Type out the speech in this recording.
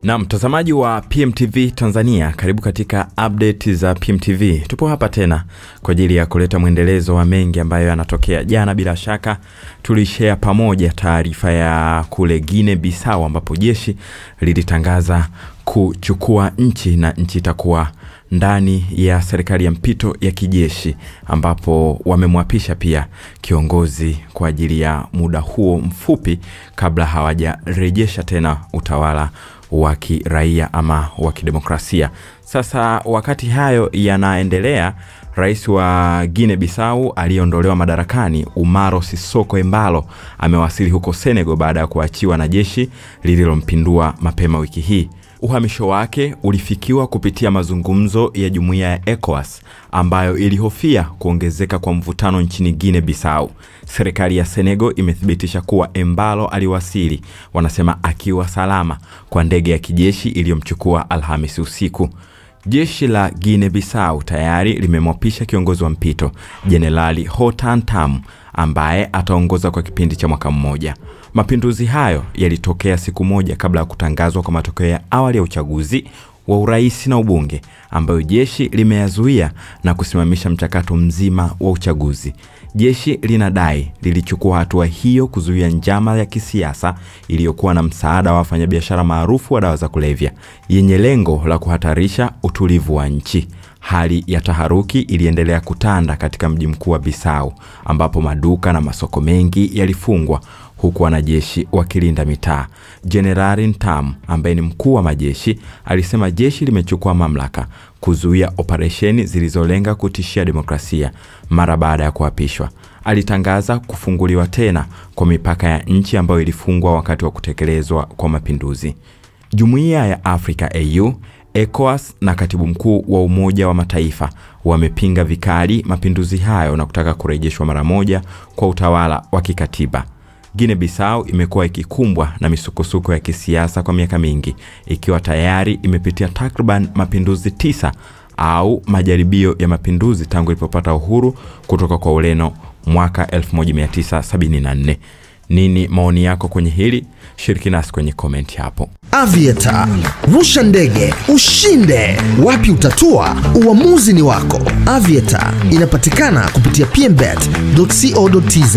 Na mtazamaji wa PMTV Tanzania, karibu katika update za PMTV. Tupo hapa tena kwa ajili ya kuleta mwendelezo wa mengi ambayo yanatokea. Jana bila shaka tulishare pamoja taarifa ya kule Guinea Bissau ambapo jeshi lilitangaza kuchukua nchi na nchi itakuwa ndani ya serikali ya mpito ya kijeshi, ambapo wamemwapisha pia kiongozi kwa ajili ya muda huo mfupi kabla hawajarejesha tena utawala wa kiraia ama wa kidemokrasia. Sasa wakati hayo yanaendelea, rais wa Guinea Bissau aliondolewa madarakani Umaro Sissoco Embalo amewasili huko Senegal baada ya kuachiwa na jeshi lililompindua mapema wiki hii. Uhamisho wake ulifikiwa kupitia mazungumzo ya jumuiya ya ECOWAS ambayo ilihofia kuongezeka kwa mvutano nchini Guinea Bissau. Serikali ya Senegal imethibitisha kuwa Embalo aliwasili, wanasema akiwa salama, kwa ndege ya kijeshi iliyomchukua Alhamisi usiku. Jeshi la Guinea Bissau tayari limemwapisha kiongozi wa mpito, Jenerali Hotan Tam, ambaye ataongoza kwa kipindi cha mwaka mmoja. Mapinduzi hayo yalitokea siku moja kabla ya kutangazwa kwa matokeo ya awali ya uchaguzi wa urais na ubunge, ambayo jeshi limeyazuia na kusimamisha mchakato mzima wa uchaguzi. Jeshi linadai lilichukua hatua hiyo kuzuia njama ya kisiasa iliyokuwa na msaada wa wafanyabiashara maarufu wa dawa za kulevya, yenye lengo la kuhatarisha utulivu wa nchi. Hali ya taharuki iliendelea kutanda katika mji mkuu wa Bissau, ambapo maduka na masoko mengi yalifungwa huku wanajeshi wakilinda mitaa. Jenerali Tam, ambaye ni mkuu wa majeshi, alisema jeshi limechukua mamlaka kuzuia operesheni zilizolenga kutishia demokrasia mara baada ya kuapishwa. Alitangaza kufunguliwa tena kwa mipaka ya nchi ambayo ilifungwa wakati wa kutekelezwa kwa mapinduzi. Jumuiya ya Afrika AU, ECOWAS na katibu mkuu wa Umoja wa Mataifa wamepinga vikali mapinduzi hayo na kutaka kurejeshwa mara moja kwa utawala wa kikatiba. Guinea Bissau imekuwa ikikumbwa na misukosuko ya kisiasa kwa miaka mingi, ikiwa tayari imepitia takriban mapinduzi 9 au majaribio ya mapinduzi tangu ilipopata uhuru kutoka kwa Ureno mwaka 1974. Nini maoni yako kwenye hili? Shiriki nasi kwenye comment hapo. Aviator, rusha ndege, ushinde. Wapi utatua? Uamuzi ni wako. Aviator inapatikana kupitia pmbet.co.tz.